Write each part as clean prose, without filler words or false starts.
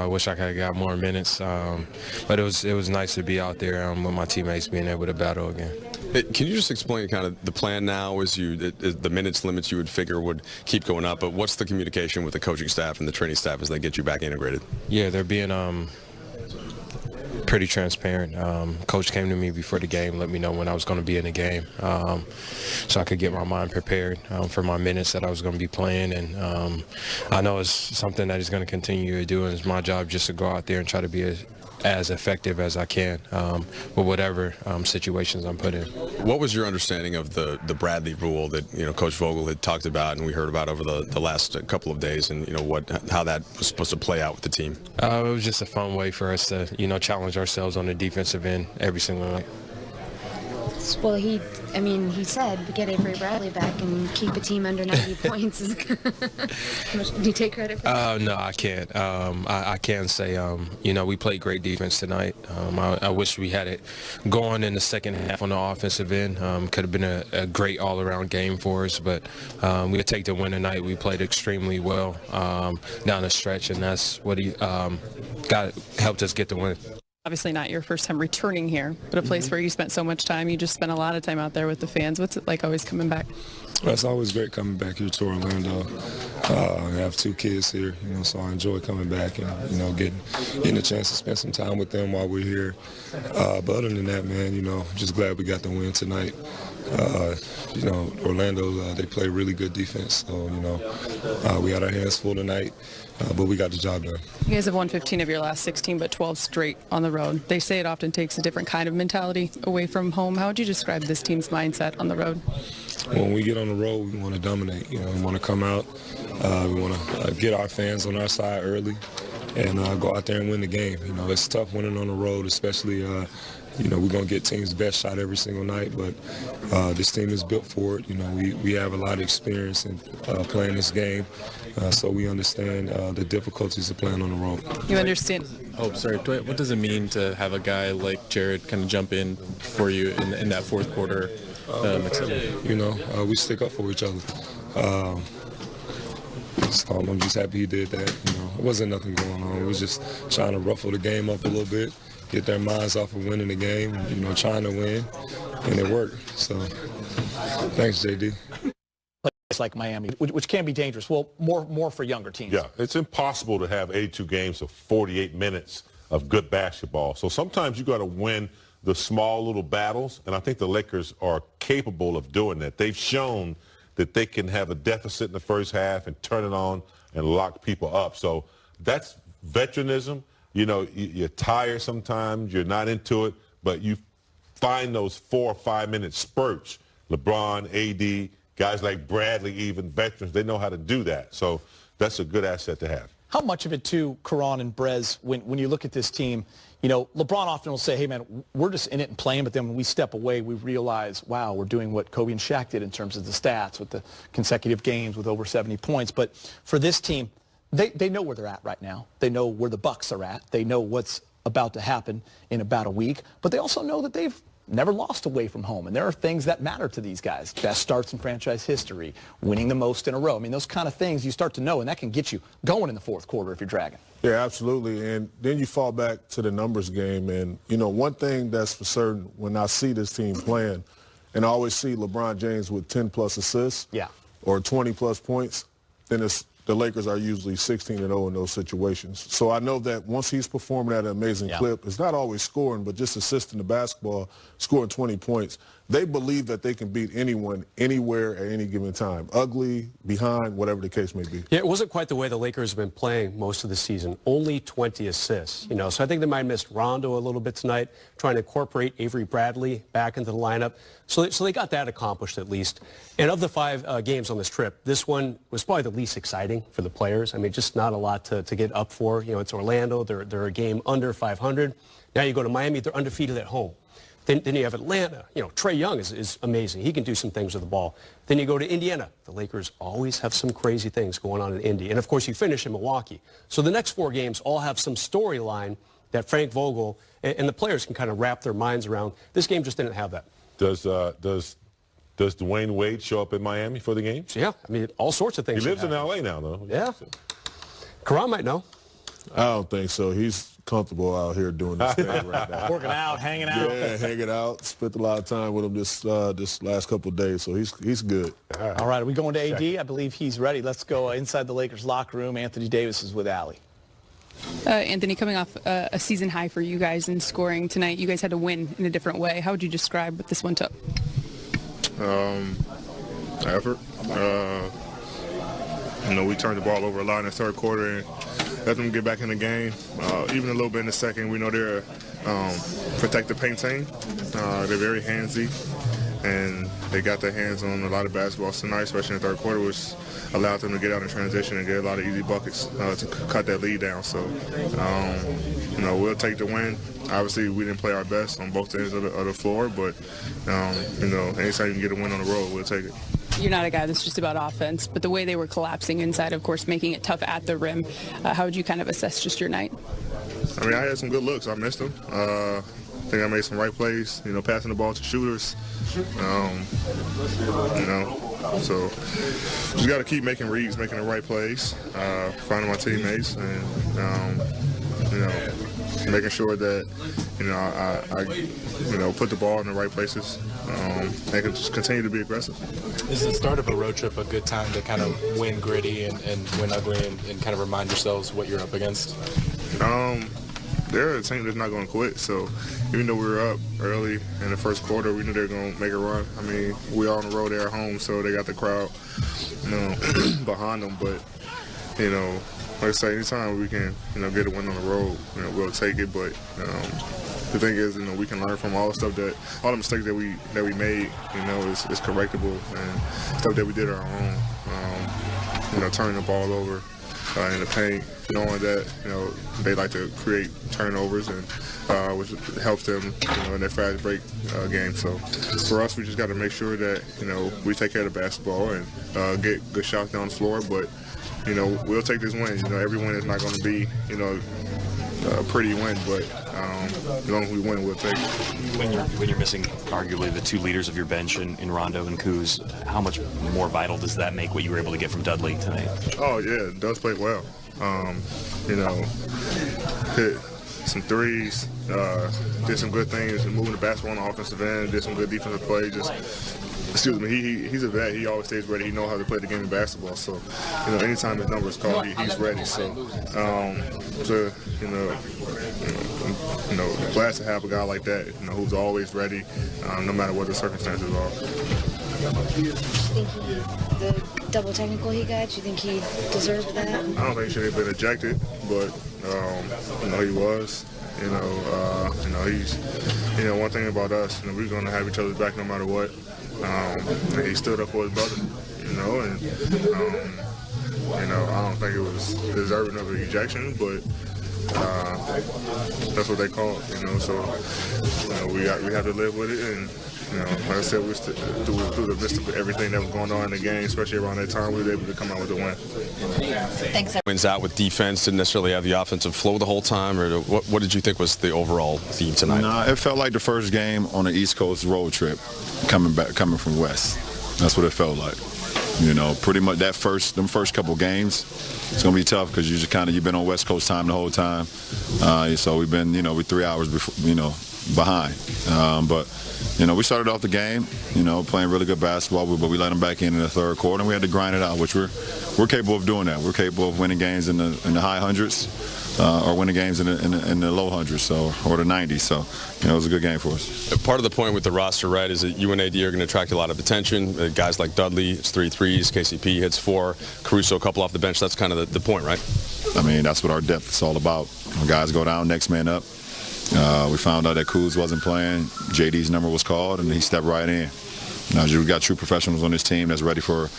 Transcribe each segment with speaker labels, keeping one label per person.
Speaker 1: I wish I could have got more minutes, but it was nice to be out there with my teammates, being able to battle again.
Speaker 2: Can you just explain kind of the plan now? The minutes limits you would figure would keep going up, but what's the communication with the coaching staff and the training staff as they get you back integrated?
Speaker 1: Yeah, they're being pretty transparent. Coach came to me before the game, let me know when I was going to be in the game, so I could get my mind prepared for my minutes that I was going to be playing. And I know it's something that he's going to continue to do, and it's my job just to go out there and try to be as effective as I can with whatever situations I'm put in.
Speaker 2: What was your understanding of the Bradley rule that Coach Vogel had talked about and we heard about over the last couple of days, and how that was supposed to play out with the team?
Speaker 1: It was just a fun way for us to challenge ourselves on the defensive end every single night.
Speaker 3: Well, he said get Avery Bradley back and keep a team under 90 points. Do you take credit for that?
Speaker 1: No, I can't. I can say, we played great defense tonight. I wish we had it going in the second half on the offensive end. Could have been a great all-around game for us, but we would take the win tonight. We played extremely well down the stretch, and that's what helped us get the win.
Speaker 4: Obviously not your first time returning here, but a place where you spent so much time. You just spent a lot of time out there with the fans. What's it like always coming back?
Speaker 5: Well, it's always great coming back here to Orlando. I have 2 kids here, so I enjoy coming back and, getting a chance to spend some time with them while we're here. But other than that, man, just glad we got the win tonight. Orlando, they play really good defense. So, we had our hands full tonight, but we got the job done.
Speaker 4: You guys have won 15 of your last 16, but 12 straight on the road. They say it often takes a different kind of mentality away from home. How would you describe this team's mindset on the road?
Speaker 5: When we get on the road, we want to dominate. We want to come out. We want to get our fans on our side early and go out there and win the game. It's tough winning on the road, especially we're going to get teams' best shot every single night, but this team is built for it. We have a lot of experience in playing this game, so we understand the difficulties of playing on the road.
Speaker 4: You understand?
Speaker 6: Oh, sorry. What does it mean to have a guy like Jared kind of jump in for you in that fourth quarter?
Speaker 5: We stick up for each other. So I'm just happy he did that. It wasn't nothing going on. It was just trying to ruffle the game up a little bit, get their minds off of winning the game, trying to win, and it worked. So thanks, JD.
Speaker 7: It's like Miami, which can be dangerous. Well, more for younger teams.
Speaker 8: Yeah, it's impossible to have 82 games of 48 minutes of good basketball. So sometimes you got to win the small little battles, and I think the Lakers are capable of doing that. They've shown that they can have a deficit in the first half and turn it on and lock people up. So that's veteranism. You're tired sometimes, you're not into it, but you find those 4 or 5 minute spurts. LeBron, AD, guys like Bradley, even veterans, they know how to do that. So that's a good asset to have.
Speaker 7: How much of it, too, Karan and Brez, when you look at this team, LeBron often will say, hey, man, we're just in it and playing, but then when we step away, we realize, wow, we're doing what Kobe and Shaq did in terms of the stats with the consecutive games with over 70 points. But for this team, they know where they're at right now. They know where the Bucks are at. They know what's about to happen in about a week. But they also know that they've never lost away from home. And there are things that matter to these guys. Best starts in franchise history, winning the most in a row. I mean, those kind of things you start to know, and that can get you going in the fourth quarter if you're dragging.
Speaker 9: Yeah, absolutely. And then you fall back to the numbers game. And, one thing that's for certain when I see this team playing, and I always see LeBron James with 10-plus assists or 20-plus points, then the Lakers are usually 16-0 in those situations. So I know that once he's performing at an amazing clip, it's not always scoring, but just assisting the basketball, scoring 20 points. They believe that they can beat anyone, anywhere, at any given time. Ugly, behind, whatever the case may be.
Speaker 10: Yeah, it wasn't quite the way the Lakers have been playing most of the season. Only 20 assists, So I think they might have missed Rondo a little bit tonight, trying to incorporate Avery Bradley back into the lineup. So they got that accomplished at least. And of the 5 games on this trip, this one was probably the least exciting for the players. I mean, just not a lot to get up for. It's Orlando. They're a game under 500. Now you go to Miami. They're undefeated at home. Then you have Atlanta. Trae Young is amazing. He can do some things with the ball. Then you go to Indiana. The Lakers always have some crazy things going on in Indy. And, of course, you finish in Milwaukee. So the next 4 games all have some storyline that Frank Vogel and the players can kind of wrap their minds around. This game just didn't have that.
Speaker 8: Does Dwayne Wade show up in Miami for the games?
Speaker 10: Yeah, I mean, all sorts of things.
Speaker 8: He lives in L.A. now, though.
Speaker 10: Yeah. Karan might know.
Speaker 9: I don't think so. He's comfortable out here doing this thing right now.
Speaker 7: Working out, hanging out.
Speaker 9: Yeah, hanging out. Spent a lot of time with him this last couple of days, so he's good.
Speaker 7: All right, are we going to AD? I believe he's ready. Let's go inside the Lakers locker room. Anthony Davis is with Allie.
Speaker 4: Anthony, coming off a season high for you guys in scoring tonight, you guys had to win in a different way. How would you describe what this one took?
Speaker 11: Effort. We turned the ball over a lot in the third quarter and let them get back in the game. Even a little bit in the second. We know they're protect the paint team. They're very handsy, and they got their hands on a lot of basketballs tonight, especially in the third quarter, which allowed them to get out in transition and get a lot of easy buckets to cut that lead down. So, we'll take the win. Obviously, we didn't play our best on both ends of the floor, but, anytime you can get a win on the road, we'll take it.
Speaker 4: You're not a guy that's just about offense, but the way they were collapsing inside, of course, making it tough at the rim, how would you kind of assess just your night?
Speaker 11: I had some good looks. I missed them. I think I made some right plays, passing the ball to shooters. So just got to keep making reads, making the right plays, finding my teammates, and, making sure that, I put the ball in the right places and can just continue to be aggressive.
Speaker 6: Is the start of a road trip a good time to kind of win gritty and win ugly and kind of remind yourselves what you're up against?
Speaker 11: They're a team that's not going to quit. So even though we were up early in the first quarter, we knew they were going to make a run. We are on the road, they're at home, so they got the crowd behind them. But, like I say, anytime we can, get a win on the road, we'll take it. But the thing is, we can learn from all the mistakes that we made, is correctable, and stuff that we did on our own. Turning the ball over in the paint, knowing that, they like to create turnovers, and which helps them, in their fast break game. So for us, we just got to make sure that, we take care of the basketball and get good shots down the floor. But, we'll take this win. Every win is not going to be, a pretty win, but as long as we win, we'll take it.
Speaker 12: When you're missing arguably the two leaders of your bench in Rondo and Kuz, how much more vital does that make what you were able to get from Dudley tonight?
Speaker 11: Oh yeah, Dudley played well. Hit some threes, did some good things, moving the basketball on the offensive end, did some good defensive play. He's a vet. He always stays ready. He knows how to play the game of basketball. So, anytime his number is called, he's ready. So, glad to have a guy like that, who's always ready, no matter what the circumstances are.
Speaker 3: The double technical he got, do you think he deserved that?
Speaker 11: I don't think he should have been ejected, but, he was. He's, one thing about us, we're going to have each other's back no matter what. And he stood up for his brother, and, I don't think it was deserving of an ejection, but that's what they call it, so, we have to live with it, and, like I said, through the midst of everything that was going on in the game, especially around that time, we were able to come out with the win.
Speaker 2: Thanks. Wins out with defense, didn't necessarily have the offensive flow the whole time, or what did you think was the overall theme tonight?
Speaker 13: Nah, it felt like the first game on an East Coast road trip, coming from West. That's what it felt like. Pretty much them first couple games, it's gonna be tough because you've been on West Coast time the whole time. So we've been, we're 3 hours before, behind. But we started off the game, playing really good basketball, but we let them back in the third quarter, and we had to grind it out, which we're capable of doing that. We're capable of winning games in the high hundreds, or winning games in the low hundreds, or the 90s. So, it was a good game for us.
Speaker 2: Part of the point with the roster, right, is that UNAD are going to attract a lot of attention. Guys like Dudley hits 3 threes, KCP hits 4, Caruso a couple off the bench. That's kind of the point, right?
Speaker 13: That's what our depth is all about. When guys go down, next man up. We found out that Kuz wasn't playing. JD's number was called, and he stepped right in. We got true professionals on this team that's ready for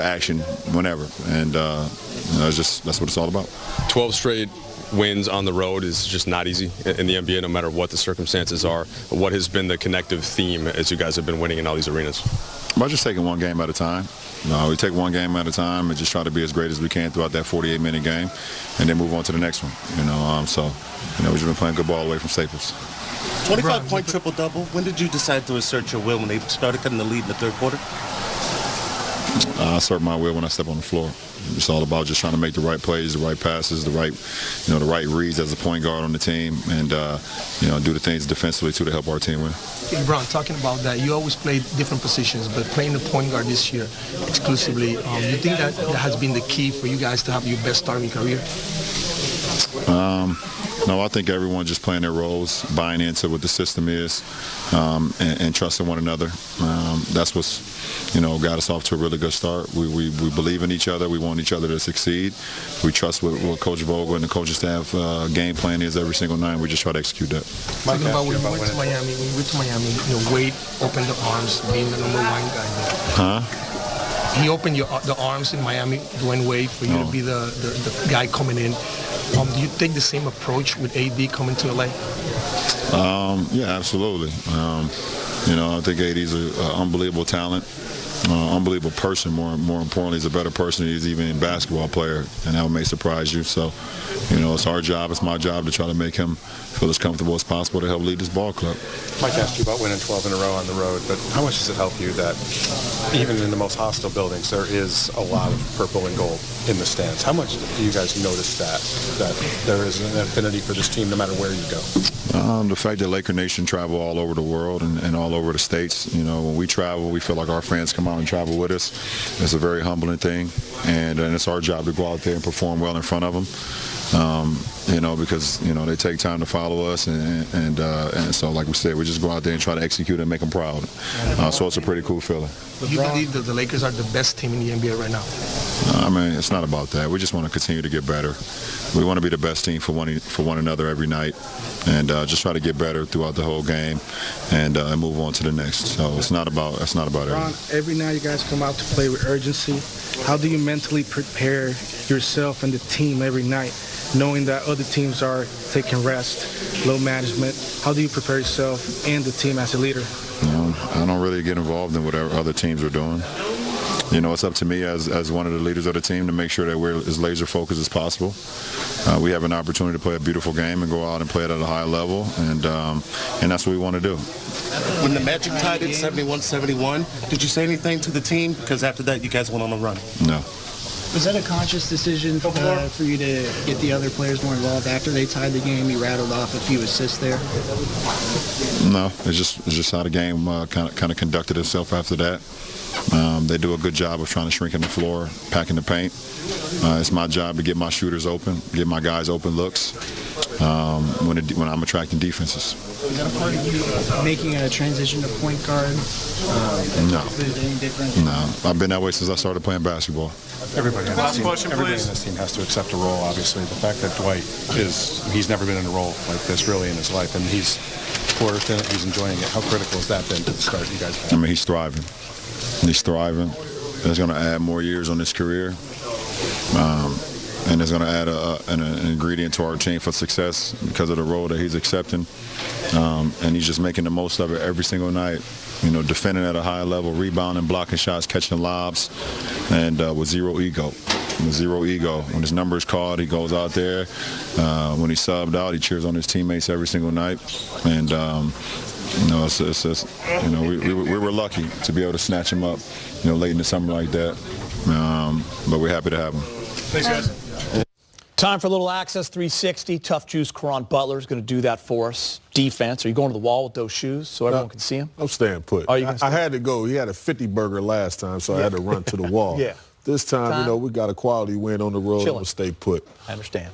Speaker 13: action whenever, and that's what it's all about.
Speaker 2: 12 straight wins on the road is just not easy in the NBA, no matter what the circumstances are. What has been the connective theme as you guys have been winning in all these arenas?
Speaker 13: By just taking one game at a time. We take one game at a time and just try to be as great as we can throughout that 48-minute game, and then move on to the next one. We've just been playing good ball away from Staples.
Speaker 14: 25-point triple-double. When did you decide to assert your will when they started cutting the lead in the third quarter?
Speaker 13: I assert my will when I step on the floor. It's all about just trying to make the right plays, the right passes, the right reads as a point guard on the team, and do the things defensively too to help our team win.
Speaker 14: LeBron, talking about that, you always played different positions, but playing the point guard this year exclusively, you think that has been the key for you guys to have your best start in your career?
Speaker 13: No, I think everyone just playing their roles, buying into what the system is, and trusting one another. That's what's, got us off to a really good start. We believe in each other. We want each other to succeed. We trust what Coach Vogel and the coaching staff game plan is every single night. We just try to execute that.
Speaker 14: Talking about when you went to Miami, Wade opened the arms, being the number one guy there. He opened the arms in Miami, Dwayne Wade, for you to be the guy coming in. Do you take the same approach with AD coming to LA?
Speaker 13: Yeah, absolutely. I think AD's an unbelievable talent, unbelievable person. More importantly, he's a better person than he's even a basketball player, and that may surprise you. So, it's our job, it's my job to try to make him feel as comfortable as possible to help lead this ball club.
Speaker 15: Mike asked you about winning 12 in a row on the road, but how much does it help you that even in the most hostile buildings, there is a lot of purple and gold in the stands? How much do you guys notice that there is an affinity for this team no matter where you go?
Speaker 13: The fact that Laker Nation travel all over the world and all over the states, when we travel, we feel like our fans come out and travel with us. It's a very humbling thing, and it's our job to go out there and perform well in front of them. Because they take time to follow us, and so like we said, we just go out there and try to execute and make them proud. So it's a pretty cool feeling.
Speaker 14: You believe that the Lakers are the best team in the NBA right now?
Speaker 13: It's not about that. We just want to continue to get better. We want to be the best team for one another every night, and just try to get better throughout the whole game, and move on to the next. So it's not about
Speaker 16: Ron, every night you guys come out to play with urgency. How do you mentally prepare yourself and the team every night, knowing that other teams are taking rest, low management? How do you prepare yourself and the team as a leader?
Speaker 13: I don't really get involved in whatever other teams are doing. It's up to me as one of the leaders of the team to make sure that we're as laser focused as possible. We have an opportunity to play a beautiful game and go out and play it at a high level, and that's what we want to do.
Speaker 17: When the Magic tied it 71-71, did you say anything to the team? Because after that, you guys went on a run.
Speaker 13: No.
Speaker 18: Was that a conscious decision for you to get the other players more involved after they tied the game? You rattled off a few assists there.
Speaker 13: No, it's just how the game kind of conducted itself after that. They do a good job of trying to shrink in the floor, packing the paint. It's my job to get my shooters open, get my guys open looks when I'm attracting defenses.
Speaker 18: Is that a part of you making a transition to point guard?
Speaker 13: No.
Speaker 18: Is it any different?
Speaker 13: No. I've been that way since I started playing basketball.
Speaker 15: Everybody in this team has to accept a role, obviously. The fact that Dwight he's never been in a role like this really in his life, and he's flourished in it, he's enjoying it. How critical has that been to the start you guys have?
Speaker 13: He's thriving. He's thriving. He's going to add more years on his career. And it's going to add an ingredient to our team for success because of the role that he's accepting. And he's just making the most of it every single night. Defending at a high level, rebounding, blocking shots, catching lobs, and with zero ego. With zero ego. When his number is called, he goes out there. When he's subbed out, he cheers on his teammates every single night. And we were lucky to be able to snatch him up, late in the summer like that. But we're happy to have him.
Speaker 7: Thanks, guys. Time for a little Access 360. Tough Juice Caron Butler is going to do that for us. Defense. Are you going to the wall with those shoes so everyone can see him?
Speaker 9: I'm staying put.
Speaker 7: I
Speaker 9: had to go. He had a 50 burger last time, so I had to run to the wall.
Speaker 7: Yeah.
Speaker 9: This time, we got a quality win on the road. I'm going to stay put.
Speaker 7: I understand.